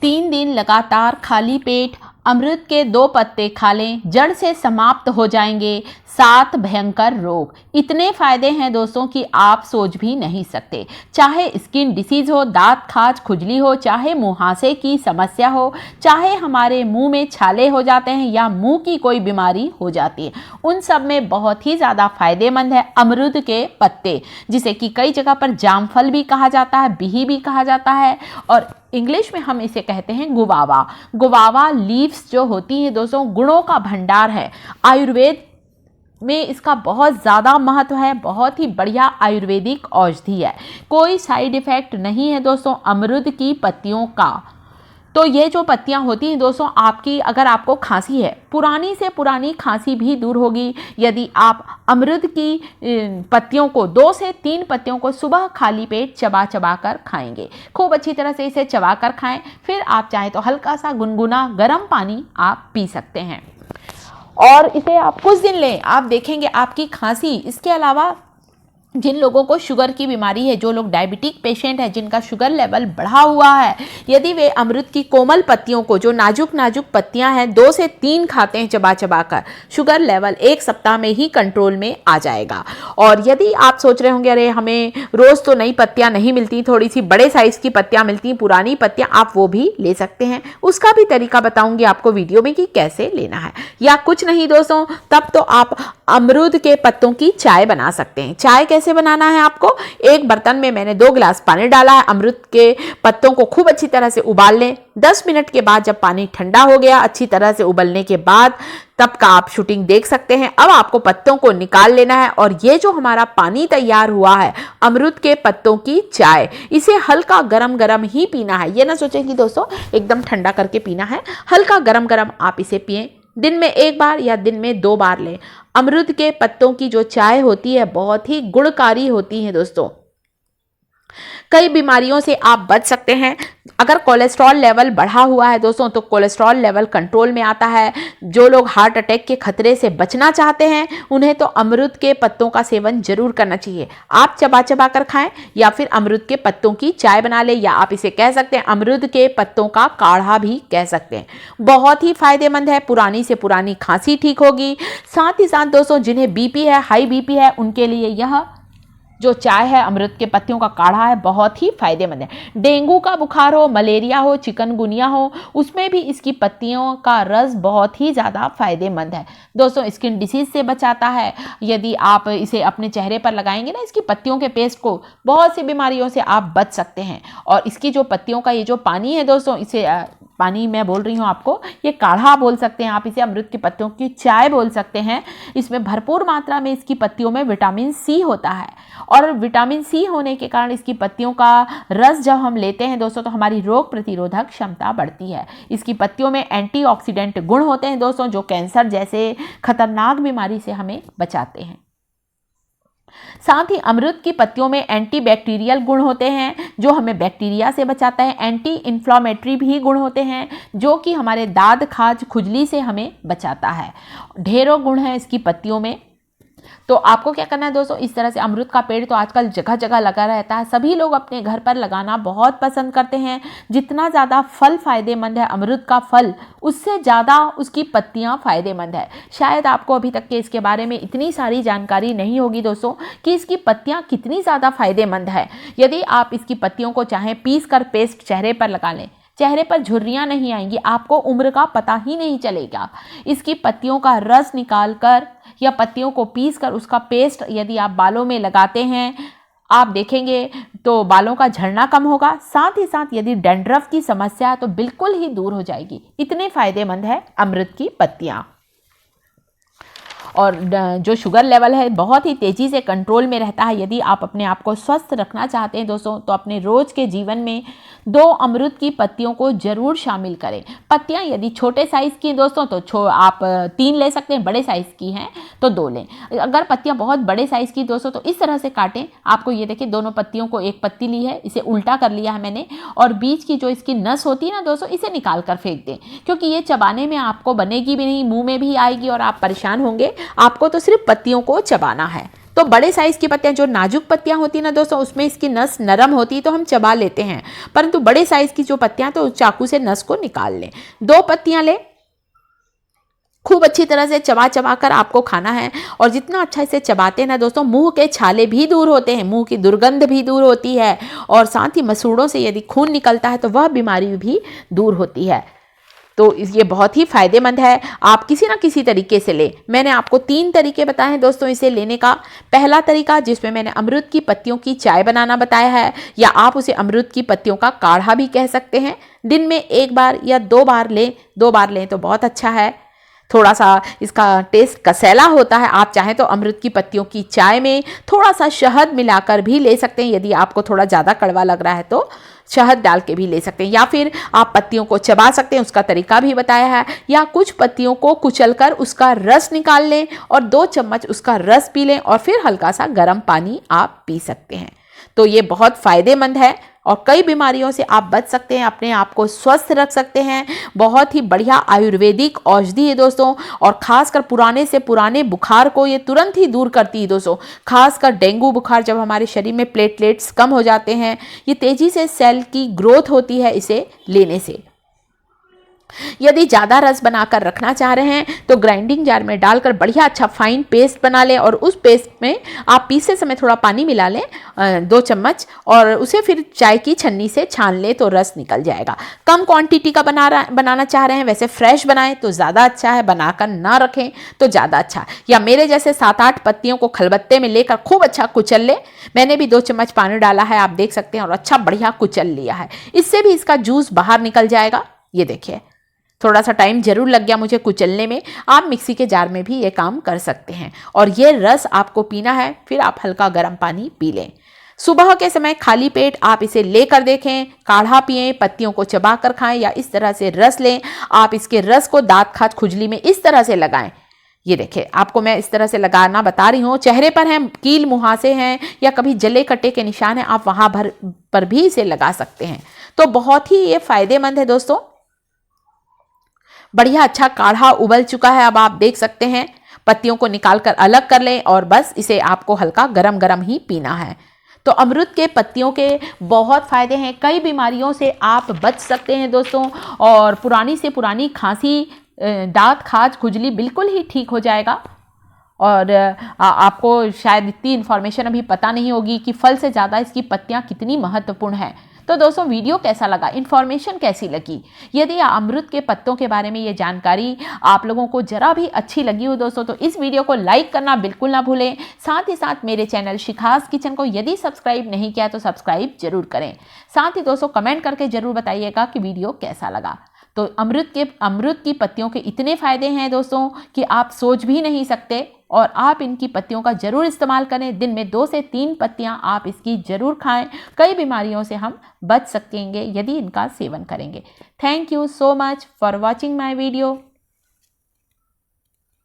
3 दिन लगातार खाली पेट अमृत के 2 पत्ते खा लें, जड़ से समाप्त हो जाएंगे 7 भयंकर रोग। इतने फायदे हैं दोस्तों कि आप सोच भी नहीं सकते। चाहे स्किन डिसीज हो, दांत खाज खुजली हो, चाहे मुहासे की समस्या हो, चाहे हमारे मुंह में छाले हो जाते हैं या मुंह की कोई बीमारी हो जाती है, उन सब में बहुत ही ज़्यादा फायदेमंद है अमरूद के पत्ते, जिसे कि कई जगह पर जामफल भी कहा जाता है, बिही भी कहा जाता है, और इंग्लिश में हम इसे कहते हैं गुवावा। गुवावा लीव्स जो होती हैं दोस्तों, गुणों का भंडार है। आयुर्वेद में इसका बहुत ज़्यादा महत्व है, बहुत ही बढ़िया आयुर्वेदिक औषधि है। कोई साइड इफ़ेक्ट नहीं है दोस्तों अमरूद की पत्तियों का। तो ये जो पत्तियां होती हैं दोस्तों, आपकी अगर आपको खांसी है, पुरानी से पुरानी खांसी भी दूर होगी यदि आप अमरूद की पत्तियों को 2 से 3 पत्तियों को सुबह खाली पेट चबा चबा कर खाएंगे। खूब अच्छी तरह से इसे चबा कर खाएं। फिर आप चाहे तो हल्का सा गुनगुना गर्म पानी आप पी सकते हैं और इसे आप कुछ दिन लें, आप देखेंगे आपकी खांसी। इसके अलावा जिन लोगों को शुगर की बीमारी है, जो लोग डायबिटिक पेशेंट है, जिनका शुगर लेवल बढ़ा हुआ है, यदि वे अमरूद की कोमल पत्तियों को, जो नाजुक नाजुक पत्तियां हैं, 2 से 3 खाते हैं चबा चबा कर, शुगर लेवल 1 सप्ताह में ही कंट्रोल में आ जाएगा। और यदि आप सोच रहे होंगे अरे हमें रोज़ तो नई पत्तियां नहीं मिलती, थोड़ी सी बड़े साइज़ की पत्तियां मिलती हैं, पुरानी पत्तियां, आप वो भी ले सकते हैं। उसका भी तरीका बताऊंगी आपको वीडियो में कि कैसे लेना है। या कुछ नहीं दोस्तों, तब तो आप अमरूद के पत्तों की चाय बना सकते हैं। चाय कैसे बनाना है आपको, एक बर्तन में मैंने 2 गिलास पानी डाला है। अमरूद के पत्तों को खूब अच्छी तरह से उबाल लें। 10 मिनट के बाद जब पानी ठंडा हो गया अच्छी तरह से उबलने के बाद, तब का आप शूटिंग देख सकते हैं। अब आपको पत्तों को निकाल लेना है और ये जो हमारा पानी तैयार हुआ है अमरूद के पत्तों की चाय, इसे हल्का गरम गरम ही पीना है। ये ना सोचें कि दोस्तों एकदम ठंडा करके पीना है, हल्का गरम गरम आप इसे पिएं। दिन में 1 बार या दिन में 2 बार लें। अमरूद के पत्तों की जो चाय होती है बहुत ही गुणकारी होती है दोस्तों। कई बीमारियों से आप बच सकते हैं। अगर कोलेस्ट्रॉल लेवल बढ़ा हुआ है दोस्तों, तो कोलेस्ट्रॉल लेवल कंट्रोल में आता है। जो लोग हार्ट अटैक के खतरे से बचना चाहते हैं, उन्हें तो अमरूद के पत्तों का सेवन जरूर करना चाहिए। आप चबा चबा कर खाएं या फिर अमरूद के पत्तों की चाय बना लें, या आप इसे कह सकते हैं अमरूद के पत्तों का काढ़ा भी कह सकते हैं। बहुत ही फायदेमंद है, पुरानी से पुरानी खांसी ठीक होगी। साथ ही साथ दोस्तों जिन्हें बीपी है, हाई बीपी है, उनके लिए यह जो चाय है अमरूद के पत्तियों का काढ़ा है बहुत ही फायदेमंद है। डेंगू का बुखार हो, मलेरिया हो, चिकनगुनिया हो, उसमें भी इसकी पत्तियों का रस बहुत ही ज़्यादा फायदेमंद है दोस्तों। स्किन डिसीज से बचाता है। यदि आप इसे अपने चेहरे पर लगाएंगे ना, इसकी पत्तियों के पेस्ट को, बहुत सी बीमारियों से आप बच सकते हैं। और इसकी जो पत्तियों का ये जो पानी है दोस्तों, इसे पानी मैं बोल रही हूँ आपको, ये काढ़ा बोल सकते हैं आप, इसे अमरूद की पत्तियों की चाय बोल सकते हैं। इसमें भरपूर मात्रा में इसकी पत्तियों में विटामिन सी होता है, और विटामिन सी होने के कारण इसकी पत्तियों का रस जब हम लेते हैं दोस्तों, तो हमारी रोग प्रतिरोधक क्षमता बढ़ती है। इसकी पत्तियों में एंटीऑक्सीडेंट गुण होते हैं दोस्तों, जो कैंसर जैसे खतरनाक बीमारी से हमें बचाते हैं। साथ ही अमरूद की पत्तियों में एंटीबैक्टीरियल गुण होते हैं, जो हमें बैक्टीरिया से बचाता है। एंटी इन्फ्लामेटरी भी गुण होते हैं, जो कि हमारे दाद खाज खुजली से हमें बचाता है। ढेरों गुण हैं इसकी पत्तियों में। तो आपको क्या करना है दोस्तों, इस तरह से अमरूद का पेड़ तो आजकल जगह जगह लगा रहता है, सभी लोग अपने घर पर लगाना बहुत पसंद करते हैं। जितना ज़्यादा फल फायदेमंद है अमरूद का फल, उससे ज़्यादा उसकी पत्तियां फायदेमंद है। शायद आपको अभी तक के इसके बारे में इतनी सारी जानकारी नहीं होगी दोस्तों कि इसकी पत्तियां कितनी ज़्यादा फायदेमंद है। यदि आप इसकी पत्तियों को चाहें पीस कर पेस्ट चेहरे पर लगा लें, चेहरे पर झुर्रियाँ नहीं आएंगी, आपको उम्र का पता ही नहीं चलेगा। इसकी पत्तियों का रस निकाल कर या पत्तियों को पीस कर उसका पेस्ट यदि आप बालों में लगाते हैं, आप देखेंगे तो बालों का झड़ना कम होगा। साथ ही साथ यदि डैंड्रफ की समस्या है तो बिल्कुल ही दूर हो जाएगी। इतने फायदेमंद है अमरूद की पत्तियाँ। और जो शुगर लेवल है बहुत ही तेज़ी से कंट्रोल में रहता है। यदि आप अपने आप को स्वस्थ रखना चाहते हैं दोस्तों, तो अपने रोज़ के जीवन में 2 अमरूद की पत्तियों को ज़रूर शामिल करें। पत्तियां यदि छोटे साइज़ की दोस्तों तो आप 3 ले सकते हैं, बड़े साइज़ की हैं तो 2 लें। अगर पत्तियां बहुत बड़े साइज़ की दोस्तों तो इस तरह से काटें। आपको ये देखिए, दोनों पत्तियों को एक पत्ती ली है, इसे उल्टा कर लिया है मैंने, और बीच की जो इसकी नस होती है ना दोस्तों, इसे निकाल कर फेंक दें, क्योंकि ये चबाने में आपको बनेगी भी नहीं, मुँह में भी आएगी और आप परेशान होंगे। आपको तो सिर्फ पत्तियों को चबाना है। तो तो बड़े साइज की पत्तियां, जो नाजुक पत्तियां होती है ना दोस्तों, उसमें इसकी नस नरम होती है तो हम चबा लेते हैं, परंतु बड़े साइज की जो पत्तियां तो चाकू से नस को निकाल लें। 2 पत्तियां लें, खूब अच्छी तरह से चबा चबा कर आपको खाना है। और जितना अच्छा इसे चबाते हैं ना दोस्तों, मुंह के छाले भी दूर होते हैं, मुंह की दुर्गंध भी दूर होती है, और साथ ही मसूड़ों से यदि खून निकलता है तो वह बीमारी भी दूर होती है। तो ये बहुत ही फायदेमंद है, आप किसी ना किसी तरीके से लें। मैंने आपको 3 तरीके बताए हैं दोस्तों इसे लेने का। पहला तरीका जिसमें मैंने अमरूद की पत्तियों की चाय बनाना बताया है, या आप उसे अमरूद की पत्तियों का काढ़ा भी कह सकते हैं। दिन में 1 बार या 2 बार लें, 2 बार लें तो बहुत अच्छा है। थोड़ा सा इसका टेस्ट कसैला होता है, आप चाहें तो अमरूद की पत्तियों की चाय में थोड़ा सा शहद मिलाकर भी ले सकते हैं। यदि आपको थोड़ा ज़्यादा कड़वा लग रहा है तो शहद डाल के भी ले सकते हैं, या फिर आप पत्तियों को चबा सकते हैं, उसका तरीका भी बताया है। या कुछ पत्तियों को कुचलकर उसका रस निकाल लें और 2 चम्मच उसका रस पी लें, और फिर हल्का सा गर्म पानी आप पी सकते हैं। तो ये बहुत फ़ायदेमंद है और कई बीमारियों से आप बच सकते हैं, अपने आप को स्वस्थ रख सकते हैं। बहुत ही बढ़िया आयुर्वेदिक औषधि है दोस्तों, और खासकर पुराने से पुराने बुखार को ये तुरंत ही दूर करती है दोस्तों। खासकर डेंगू बुखार, जब हमारे शरीर में प्लेटलेट्स कम हो जाते हैं, ये तेज़ी से सेल की ग्रोथ होती है इसे लेने से। यदि ज़्यादा रस बनाकर रखना चाह रहे हैं तो ग्राइंडिंग जार में डालकर बढ़िया अच्छा फाइन पेस्ट बना लें, और उस पेस्ट में आप पीसते समय थोड़ा पानी मिला लें 2 चम्मच, और उसे फिर चाय की छन्नी से छान लें तो रस निकल जाएगा। कम क्वांटिटी का बनाना चाह रहे हैं, वैसे फ्रेश बनाएं तो ज़्यादा अच्छा है, बनाकर ना रखें तो ज़्यादा अच्छा। या मेरे जैसे 7-8 पत्तियों को खलबत्ते में लेकर खूब अच्छा कुचल लें। मैंने भी 2 चम्मच पानी डाला है, आप देख सकते हैं, और अच्छा बढ़िया कुचल लिया है। इससे भी इसका जूस बाहर निकल जाएगा। ये देखिए, थोड़ा सा टाइम जरूर लग गया मुझे कुचलने में, आप मिक्सी के जार में भी ये काम कर सकते हैं। और ये रस आपको पीना है, फिर आप हल्का गर्म पानी पी लें। सुबह के समय खाली पेट आप इसे लेकर देखें, काढ़ा पिएं, पत्तियों को चबाकर खाएं, या इस तरह से रस लें। आप इसके रस को दांत खाज खुजली में इस तरह से लगाएं। ये देखिए, आपको मैं इस तरह से लगाना बता रही हूँ। चेहरे पर हैं कील मुहासे हैं या कभी जले कटे के निशान हैं, आप वहाँ पर भी इसे लगा सकते हैं। तो बहुत ही ये फायदेमंद है दोस्तों। बढ़िया अच्छा काढ़ा उबल चुका है, अब आप देख सकते हैं। पत्तियों को निकालकर अलग कर लें, और बस इसे आपको हल्का गरम गरम ही पीना है। तो अमरूद के पत्तियों के बहुत फ़ायदे हैं, कई बीमारियों से आप बच सकते हैं दोस्तों। और पुरानी से पुरानी खांसी, दांत खाज खुजली बिल्कुल ही ठीक हो जाएगा। और आपको शायद इतनी इन्फॉर्मेशन अभी पता नहीं होगी कि फल से ज़्यादा इसकी पत्तियाँ कितनी महत्वपूर्ण हैं। तो दोस्तों, वीडियो कैसा लगा, इन्फॉर्मेशन कैसी लगी? यदि अमरूद के पत्तों के बारे में ये जानकारी आप लोगों को जरा भी अच्छी लगी हो दोस्तों, तो इस वीडियो को लाइक करना बिल्कुल ना भूलें। साथ ही साथ मेरे चैनल शिखास किचन को यदि सब्सक्राइब नहीं किया तो सब्सक्राइब जरूर करें। साथ ही दोस्तों, कमेंट करके जरूर बताइएगा कि वीडियो कैसा लगा। तो अमरूद की पत्तियों के इतने फ़ायदे हैं दोस्तों कि आप सोच भी नहीं सकते, और आप इनकी पत्तियों का ज़रूर इस्तेमाल करें। दिन में 2 से 3 पत्तियां आप इसकी ज़रूर खाएं। कई बीमारियों से हम बच सकेंगे यदि इनका सेवन करेंगे। Thank you so much for watching my video.